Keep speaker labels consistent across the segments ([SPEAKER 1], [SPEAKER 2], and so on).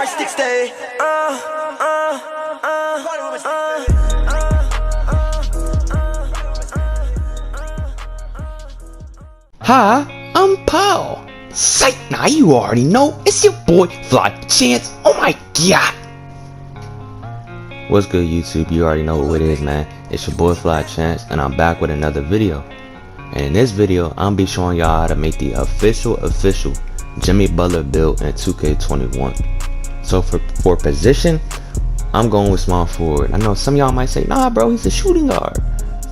[SPEAKER 1] sticks stay.
[SPEAKER 2] Hi, I'm Paul. Psych, now you already know, it's your boy Fly Chance. Oh my god. What's good, YouTube? You already know who it is, man. It's your boy Fly Chance, and I'm back with another video. And in this video, I'm gonna be showing y'all how to make the official Jimmy Butler build in 2K21. So for position, I'm going with small forward. I know some of y'all might say, nah bro, he's a shooting guard.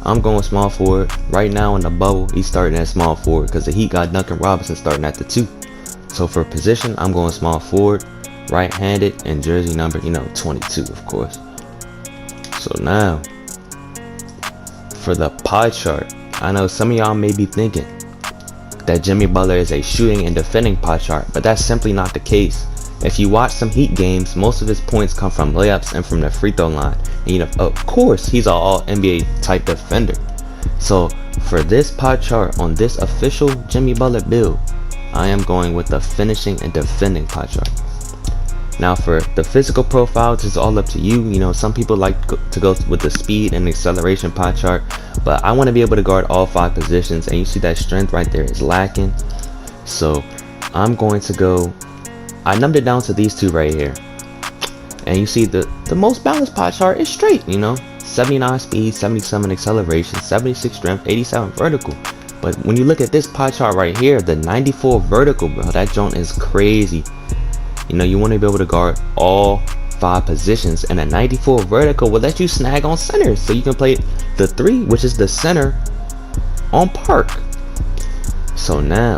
[SPEAKER 2] I'm going with small forward. Right now in the bubble, he's starting at small forward because the Heat got Duncan Robinson starting at the 2. So for position, I'm going small forward, right-handed, and jersey number, 22, of course. So now, for the pie chart, I know some of y'all may be thinking that Jimmy Butler is a shooting and defending pie chart, but that's simply not the case. If you watch some Heat games, most of his points come from layups and from the free throw line. And of course, he's an all NBA type defender. So for this pie chart on this official Jimmy Butler build, I am going with the finishing and defending pie chart. Now for the physical profile, this is all up to you. Some people like to go with the speed and acceleration pie chart, but I want to be able to guard all 5 positions, and you see that strength right there is lacking. So I'm going to go, I numbed it down to these 2 right here. And you see the most balanced pie chart is straight, 79 speed, 77 acceleration, 76 strength, 87 vertical. But when you look at this pie chart right here, the 94 vertical, bro, that joint is crazy. You want to be able to guard all 5 positions, and a 94 vertical will let you snag on center, so you can play the 3, which is the center, on park. So now,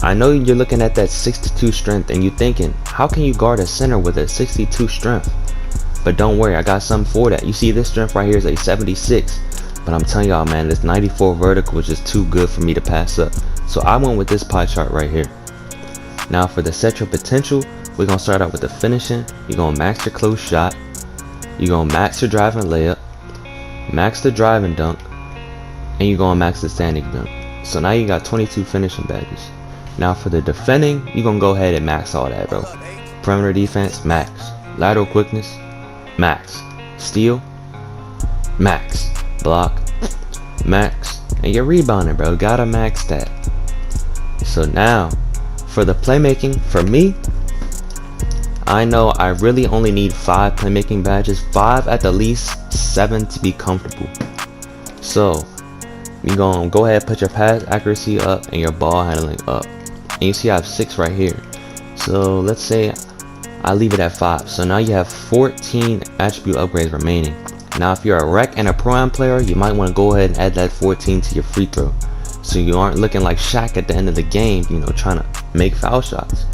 [SPEAKER 2] I know you're looking at that 62 strength and you're thinking, how can you guard a center with a 62 strength? But don't worry, I got something for that. You see this strength right here is a 76, but I'm telling y'all, man, this 94 vertical is just too good for me to pass up. So I went with this pie chart right here. Now for the set your potential, we're gonna start out with the finishing. You're gonna max your close shot, you're gonna max your driving layup, max the driving dunk, and you're gonna max the standing dunk. So now you got 22 finishing badges. Now for the defending, you're gonna go ahead and max all that, bro. Perimeter defense, max. Lateral quickness, max. Steal, max. Block, max. And your rebounding, bro, gotta max that. So now, for the playmaking, for me, I know I really only need 5 playmaking badges, 5 at the least, 7 to be comfortable. So you're gonna go ahead and put your pass accuracy up and your ball handling up. And you see I have 6 right here. So let's say I leave it at 5. So now you have 14 attribute upgrades remaining. Now if you're a rec and a pro-am player, you might want to go ahead and add that 14 to your free throw, so you aren't looking like Shaq at the end of the game, trying to make foul shots.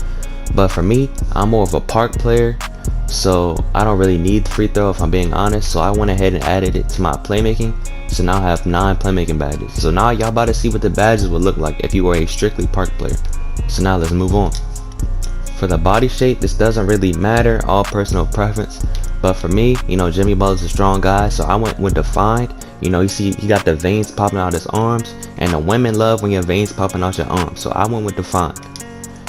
[SPEAKER 2] But for me, I'm more of a park player, so I don't really need the free throw if I'm being honest. So I went ahead and added it to my playmaking. So now I have 9 playmaking badges. So now y'all about to see what the badges would look like if you were a strictly park player. So now let's move on. For the body shape, this doesn't really matter, all personal preference. But for me, Jimmy Butler's a strong guy, so I went with defined. You see he got the veins popping out his arms, and the women love when your veins popping out your arms, so I went with defined.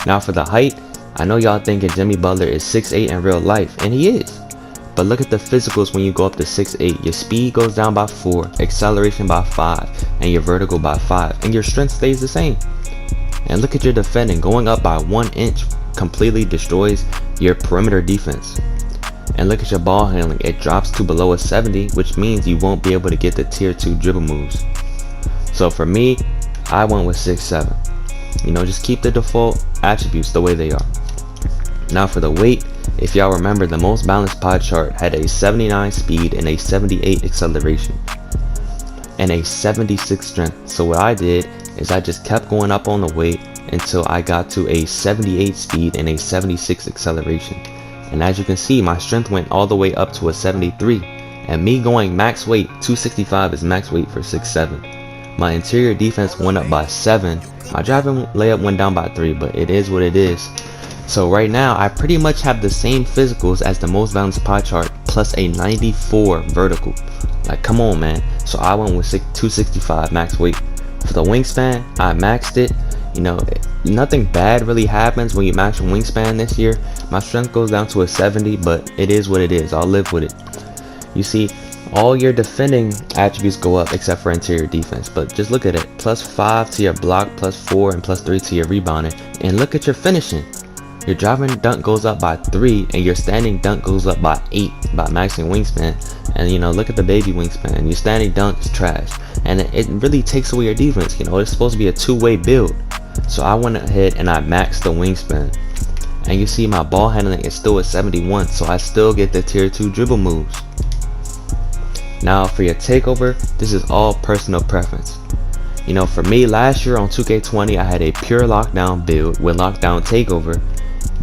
[SPEAKER 2] Now for the height, I know y'all thinking Jimmy Butler is 6'8" in real life, and he is. But look at the physicals when you go up to 6'8". Your speed goes down by 4, acceleration by 5, and your vertical by 5, and your strength stays the same. And look at your defending, going up by 1 inch completely destroys your perimeter defense. And look at your ball handling, it drops to below a 70, which means you won't be able to get the tier 2 dribble moves. So for me, I went with 6'7". Just keep the default attributes the way they are. Now for the weight, if y'all remember, the most balanced pie chart had a 79 speed and a 78 acceleration and a 76 strength. So what I did is I just kept going up on the weight until I got to a 78 speed and a 76 acceleration. And as you can see, my strength went all the way up to a 73, and me going max weight, 265 is max weight for 6'7". My interior defense went up by 7, my driving layup went down by 3, but it is what it is. So right now, I pretty much have the same physicals as the most balanced pie chart, plus a 94 vertical. Like, come on, man. So I went with 265 max weight. For the wingspan, I maxed it. You know, nothing bad really happens when you max your wingspan this year. My strength goes down to a 70, but it is what it is. I'll live with it. You see, all your defending attributes go up except for interior defense, but just look at it. +5 to your block, +4, and +3 to your rebounding. And look at your finishing. Your driving dunk goes up by 3, and your standing dunk goes up by 8 by maxing wingspan. And you know, look at the baby wingspan. Your standing dunk is trash, and it really takes away your defense. You know, it's supposed to be a two-way build. So I went ahead and I maxed the wingspan. And you see my ball handling is still at 71, so I still get the tier 2 dribble moves. Now for your takeover, this is all personal preference. You know, for me last year on 2K20, I had a pure lockdown build with lockdown takeover,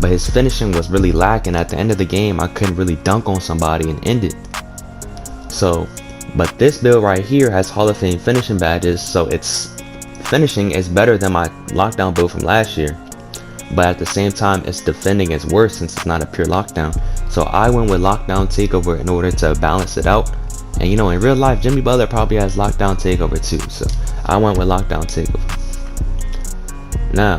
[SPEAKER 2] but his finishing was really lacking. At the end of the game, I couldn't really dunk on somebody and end it. So, but this build right here has Hall of Fame finishing badges, so its finishing is better than my lockdown build from last year. But at the same time, its defending is worse since it's not a pure lockdown. So I went with lockdown takeover in order to balance it out. And you know, in real life, Jimmy Butler probably has lockdown takeover too, so I went with lockdown takeover. Now,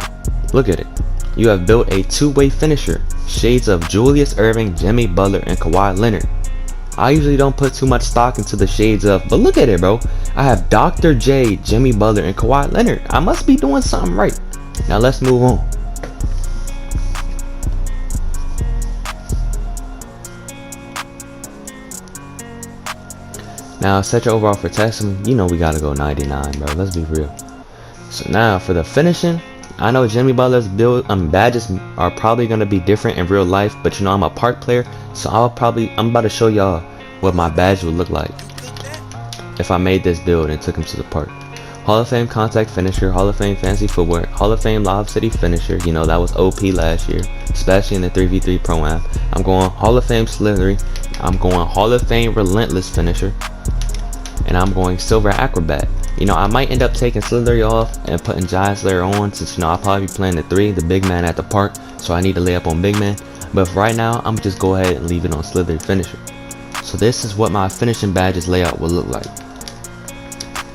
[SPEAKER 2] look at it. You have built a two-way finisher, shades of Julius Erving, Jimmy Butler, and Kawhi Leonard. I usually don't put too much stock into the shades of, but look at it, bro. I have Dr. J, Jimmy Butler, and Kawhi Leonard. I must be doing something right. Now let's move on. Now set your overall for testing. You know we gotta go 99, bro. Let's be real. So now for the finishing, I know Jimmy Butler's build badges are probably gonna be different in real life, but you know I'm a park player, so I'm about to show y'all what my badge would look like if I made this build and took him to the park. Hall of Fame contact finisher, Hall of Fame fancy footwork, Hall of Fame Lob City finisher. You know that was OP last year, especially in the 3v3 pro-am. I'm going Hall of Fame slithery. I'm going Hall of Fame relentless finisher. And I'm going silver acrobat. You know, I might end up taking Slithery off and putting Giant Slayer on, since you know I'll probably be playing the 3, the big man at the park, so I need to lay up on big man. But for right now, I'm just go ahead and leave it on Slithery finisher. So this is what my finishing badges layout will look like.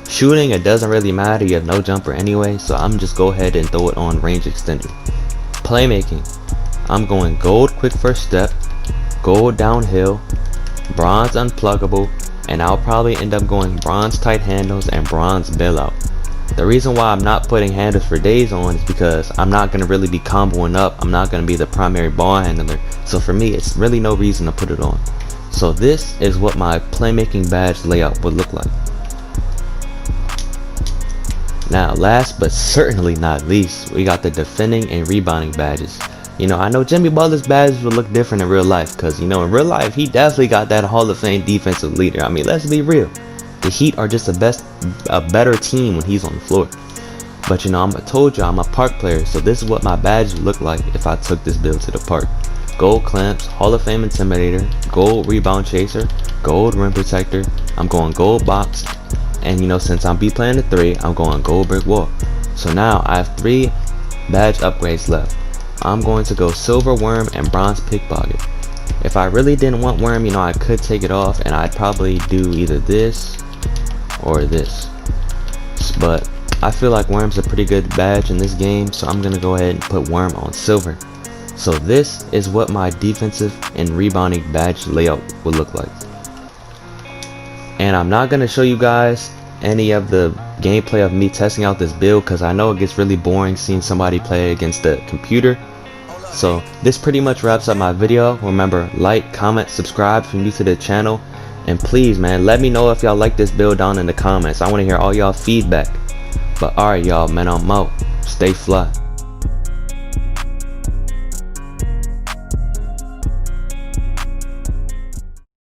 [SPEAKER 2] Shooting, it doesn't really matter, you have no jumper anyway, so I'm just go ahead and throw it on range extender. Playmaking, I'm going gold quick first step, gold downhill, bronze unpluggable, and I'll probably end up going bronze tight handles and bronze bailout. The reason why I'm not putting handles for days on is because I'm not going to really be comboing up. I'm not going to be the primary ball handler. So for me, it's really no reason to put it on. So this is what my playmaking badge layout would look like. Now last but certainly not least, we got the defending and rebounding badges. You know, I know Jimmy Butler's badges will look different in real life, because you know in real life he definitely got that Hall of Fame defensive leader. I mean, let's be real, the Heat are just a better team when he's on the floor. But you know, I told you I'm a park player, so this is what my badge would look like if I took this build to the park. Gold clamps, Hall of Fame intimidator, gold rebound chaser, gold rim protector. I'm going gold box, and you know, since I'm playing the 3, I'm going gold brick wall. So now I have 3 badge upgrades left. I'm going to go silver worm and bronze pickpocket. If I really didn't want worm, you know, I could take it off and I'd probably do either this or this. But I feel like worm's a pretty good badge in this game, so I'm gonna go ahead and put worm on silver. So this is what my defensive and rebounding badge layout would look like. And I'm not gonna show you guys any of the gameplay of me testing out this build, because I know it gets really boring seeing somebody play against the computer. So this pretty much wraps up my video. Remember, like, comment, subscribe if you're new to the channel, and please man, let me know if y'all like this build down in the comments. I want to hear all y'all feedback. But alright y'all, man, I'm out. Stay fly.